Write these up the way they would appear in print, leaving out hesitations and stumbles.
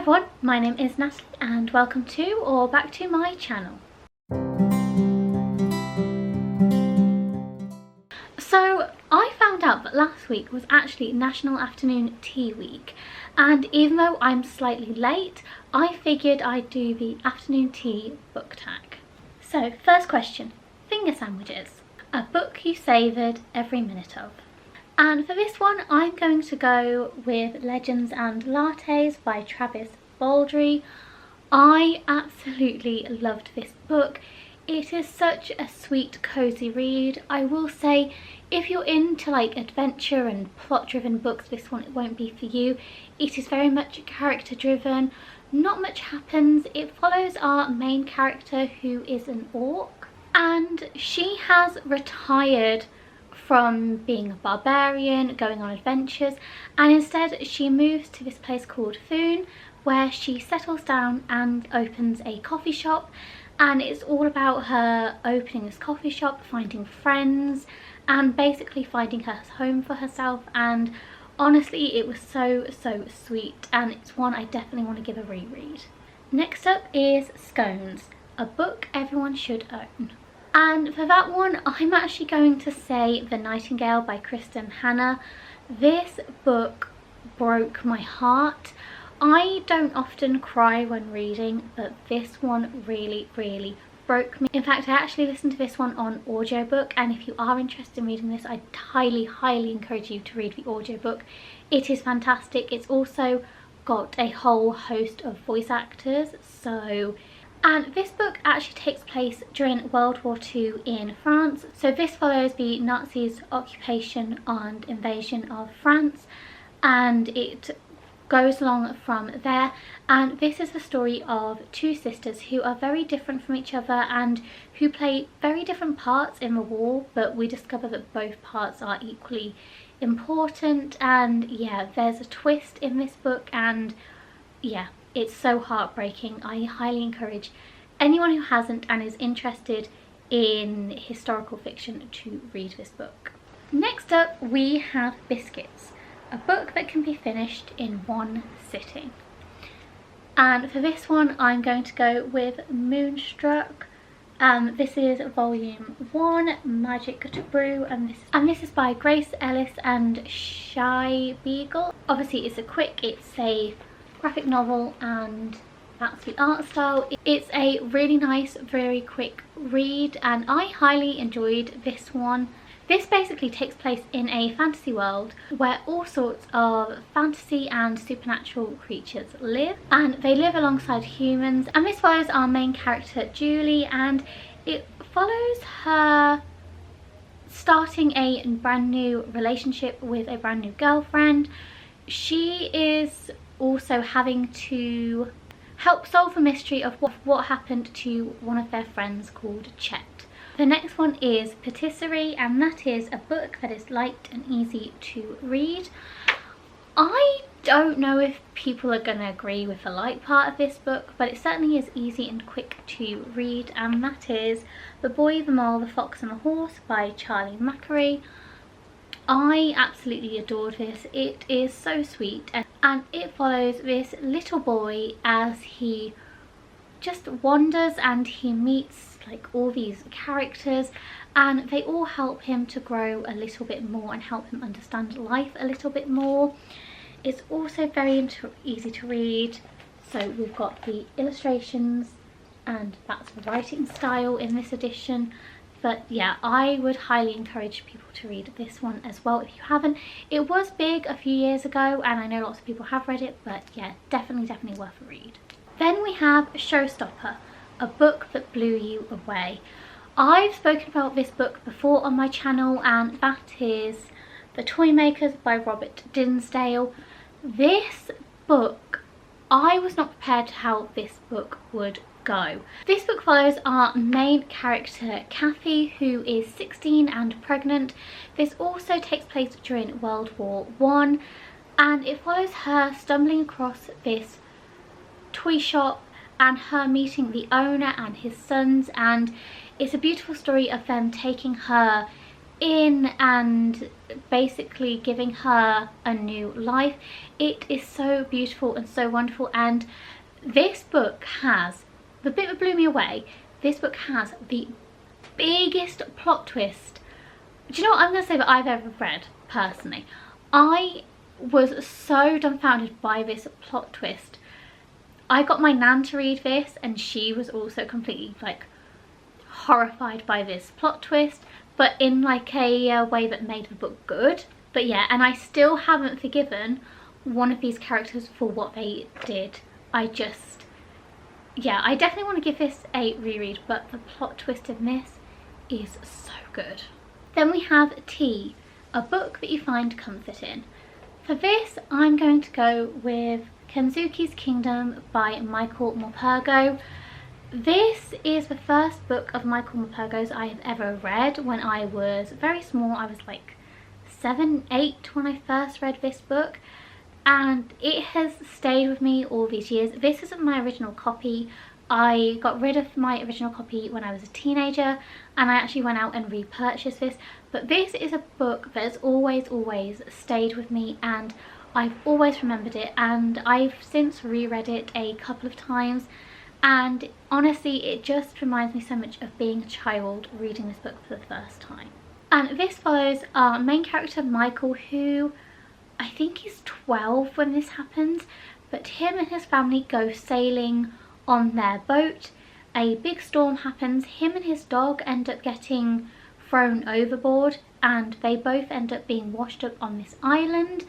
everyone, my name is Natalie and welcome to or back to my channel. So I found out that last week was actually National Afternoon Tea Week, and even though I'm slightly late, I figured I'd do the afternoon tea book tag. So first question, finger sandwiches, a book you savoured every minute of. And for this one I'm going to go with Legends and Lattes by Travis Baldry. I absolutely loved this book. It is such a sweet, cozy read. I will say, if you're into like adventure and plot driven books, this one won't be for you. It is very much character driven. Not much happens. It follows our main character, who is an orc, and she has retired from being a barbarian, going on adventures, and instead she moves to this place called Foon, where she settles down and opens a coffee shop. And it's all about her opening this coffee shop, finding friends, and basically finding her home for herself. And honestly, it was so sweet, and it's one I definitely want to give a reread. Next up is Scones, a book everyone should own. And for that one, I'm actually going to say The Nightingale by Kristen Hanna. This book broke my heart. I don't often cry when reading, but this one really broke me. In fact, I actually listened to this one on audiobook, and if you are interested in reading this, I highly encourage you to read the audiobook. It is fantastic. It's also got a whole host of voice actors, and this book actually takes place during World War II in France. So this follows the Nazis' occupation and invasion of France, and it goes along from there. And this is the story of two sisters who are very different from each other and who play very different parts in the war, but we discover that both parts are equally important. And yeah, there's a twist in this book, and yeah, it's so heartbreaking. I highly encourage anyone who hasn't and is interested in historical fiction to read this book. Next up we have Biscuits, a book that can be finished in one sitting. And for this one I'm going to go with Moonstruck. This is volume 1, Magic to Brew, and this is by Grace Ellis and Shy Beagle. Obviously it's a graphic novel, and that's the art style. It's a really nice, very quick read, and I highly enjoyed this one. This basically takes place in a fantasy world where all sorts of fantasy and supernatural creatures live, and they live alongside humans. And this follows our main character Julie, and it follows her starting a brand new relationship with a brand new girlfriend. She is also having to help solve the mystery of what happened to one of their friends called Chet. The next one is Patisserie, and that is a book that is light and easy to read. I don't know if people are going to agree with the light part of this book, but it certainly is easy and quick to read, and that is The Boy, the Mole, the Fox and the Horse by Charlie Macquarie. I absolutely adored this. It is so sweet, and it follows this little boy as he just wanders and he meets like all these characters, and they all help him to grow a little bit more and help him understand life a little bit more. It's also very easy to read. So we've got the illustrations, and that's the writing style in this edition. But yeah, I would highly encourage people to read this one as well if you haven't. It was big a few years ago, and I know lots of people have read it, but yeah, definitely worth a read. Then we have Showstopper, a book that blew you away. I've spoken about this book before on my channel, and that is The Toymakers by Robert Dinsdale. This book, I was not prepared how this book would go. This book follows our main character Kathy, who is 16 and pregnant. This also takes place during World War I, and it follows her stumbling across this toy shop and her meeting the owner and his sons, and it's a beautiful story of them taking her in and basically giving her a new life. It is so beautiful and so wonderful, and this book has, the bit that blew me away, this book has the biggest plot twist, do you know what I'm going to say, that I've ever read personally. I was so dumbfounded by this plot twist. I got my nan to read this and she was also completely like horrified by this plot twist, but in like a way that made the book good. But yeah, and I still haven't forgiven one of these characters for what they did. I definitely want to give this a reread, but the plot twist in this is so good. Then we have Tea, a book that you find comfort in. For this, I'm going to go with Kenzuki's Kingdom by Michael Morpurgo. This is the first book of Michael Morpurgo's I have ever read when I was very small. I was like 7, 8 when I first read this book, and it has stayed with me all these years. This isn't my original copy. I got rid of my original copy when I was a teenager and I actually went out and repurchased this, but this is a book that has always stayed with me and I've always remembered it, and I've since reread it a couple of times, and honestly it just reminds me so much of being a child reading this book for the first time. And this follows our main character Michael, who I think is 12 when this happens, but him and his family go sailing on their boat. A big storm happens, him and his dog end up getting thrown overboard and they both end up being washed up on this island,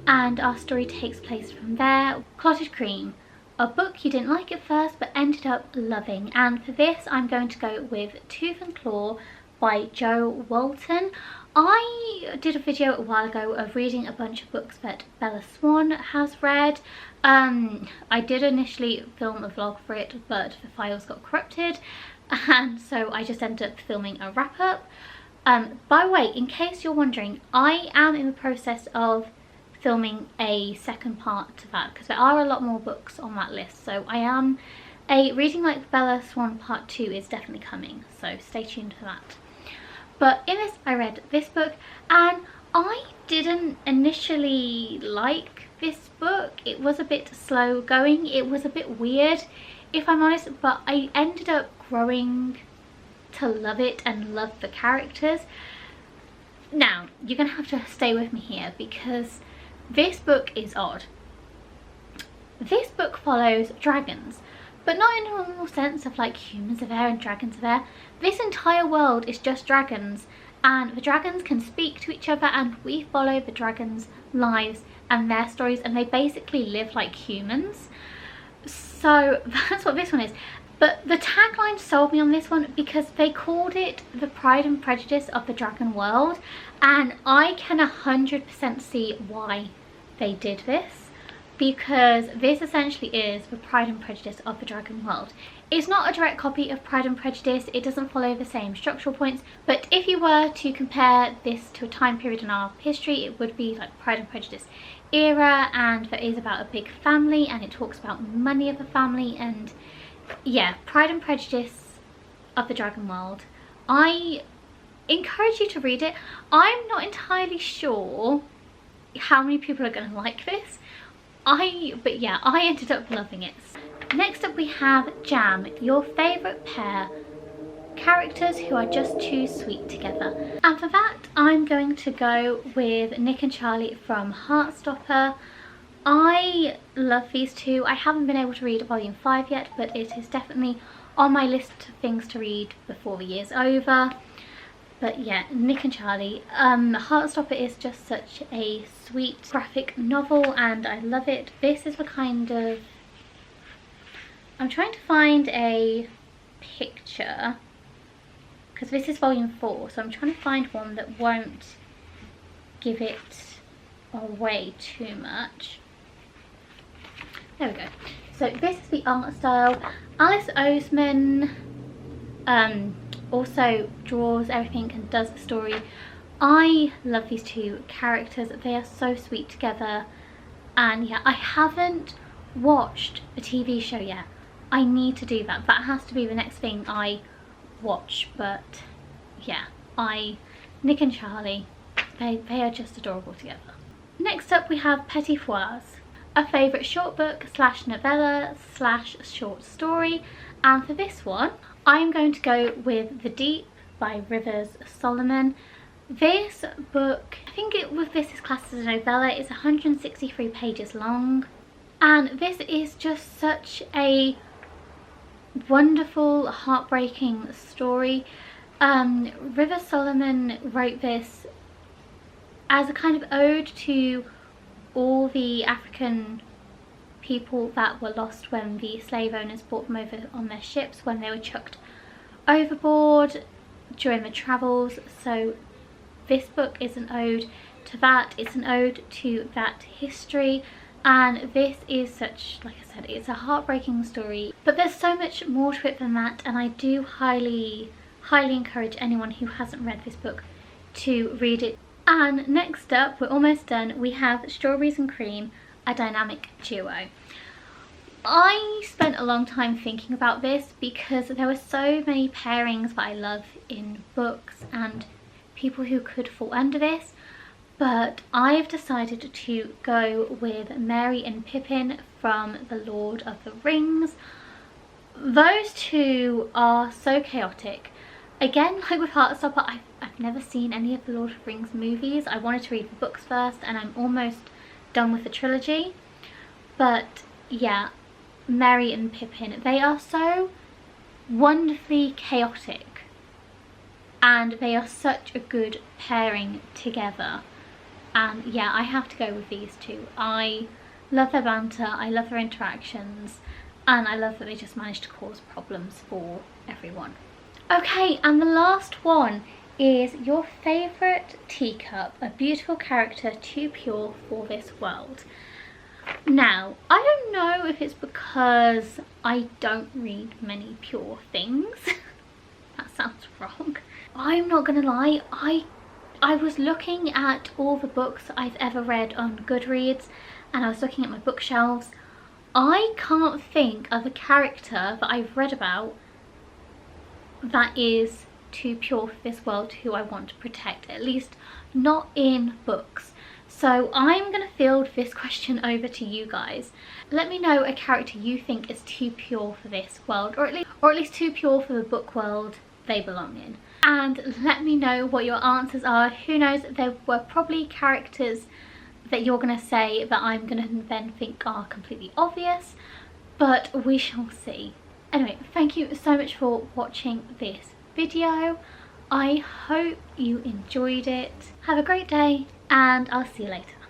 and our story takes place from there. Clotted Cream, a book you didn't like at first but ended up loving, and for this I'm going to go with Tooth and Claw by Jo Walton. I did a video a while ago of reading a bunch of books that Bella Swan has read. I did initially film a vlog for it, but the files got corrupted, and so I just ended up filming a wrap up. By the way, in case you're wondering, I am in the process of filming a second part to that because there are a lot more books on that list, so I am reading like Bella Swan part 2 is definitely coming, so stay tuned for that. But in this, I read this book and I didn't initially like this book. It was a bit slow going, it was a bit weird if I'm honest, but I ended up growing to love it and love the characters. Now, you're gonna have to stay with me here because this book is odd. This book follows dragons, but not in a normal sense of like humans are there and dragons are there. This entire world is just dragons, and the dragons can speak to each other, and we follow the dragons' lives and their stories, and they basically live like humans. So that's what this one is. But the tagline sold me on this one because they called it the Pride and Prejudice of the Dragon World, and I can 100% see why they did this, because this essentially is the Pride and Prejudice of the Dragon World. It's not a direct copy of Pride and Prejudice, it doesn't follow the same structural points, but if you were to compare this to a time period in our history, it would be like Pride and Prejudice era, and that is about a big family and it talks about money of the family, and yeah, Pride and Prejudice of the Dragon World. I encourage you to read it. I'm not entirely sure how many people are going to like this, but yeah, I ended up loving it. Next up we have Jam, your favourite pair, characters who are just too sweet together. And for that I'm going to go with Nick and Charlie from Heartstopper. I love these two. I haven't been able to read volume 5 yet, but it is definitely on my list of things to read before the year's over. But yeah, Nick and Charlie. Heartstopper is just such a sweet graphic novel and I love it. This is the kind of... I'm trying to find a picture because this is volume 4, so I'm trying to find one that won't give it away too much. There we go. So this is the art style. Alice Oseman also draws everything and does the story. I love these two characters. They are so sweet together. And yeah, I haven't watched the TV show yet. I need to do that. That has to be the next thing I watch. But yeah, I Nick and Charlie, they are just adorable together. Next up we have Petit Fours, a favourite short book slash novella slash short story, and for this one I'm going to go with The Deep by Rivers Solomon. This book, I think this is classed as a novella. It's 163 pages long, and this is just such a wonderful, heartbreaking story. Rivers Solomon wrote this as a kind of ode to all the African people that were lost when the slave owners brought them over on their ships when they were chucked overboard during the travels. So this book is an ode to that. It's an ode to that history, and this is such, like I said, it's a heartbreaking story, but there's so much more to it than that, and I do highly encourage anyone who hasn't read this book to read it. And next up, we're almost done, we have Strawberries and Cream, a dynamic duo. I spent a long time thinking about this because there were so many pairings that I love in books and people who could fall under this, but I've decided to go with Merry and Pippin from The Lord of the Rings. Those two are so chaotic. Again, like with Heartstopper, I've never seen any of the Lord of the Rings movies. I wanted to read the books first, and I'm almost done with the trilogy. But yeah, Merry and Pippin, they are so wonderfully chaotic, and they are such a good pairing together. And yeah, I have to go with these two. I love their banter, I love their interactions, and I love that they just manage to cause problems for everyone. Okay, and the last one is your favourite teacup, a beautiful character too pure for this world. Now, I don't know if it's because I don't read many pure things. That sounds wrong. I'm not gonna lie, I was looking at all the books I've ever read on Goodreads, and I was looking at my bookshelves. I can't think of a character that I've read about that is too pure for this world who I want to protect, at least not in books. So I'm going to field this question over to you guys. Let me know a character you think is too pure for this world, or at least too pure for the book world they belong in. And let me know what your answers are. Who knows, there were probably characters that you're going to say that I'm going to then think are completely obvious, but we shall see. Anyway, thank you so much for watching this video. I hope you enjoyed it. Have a great day, and I'll see you later.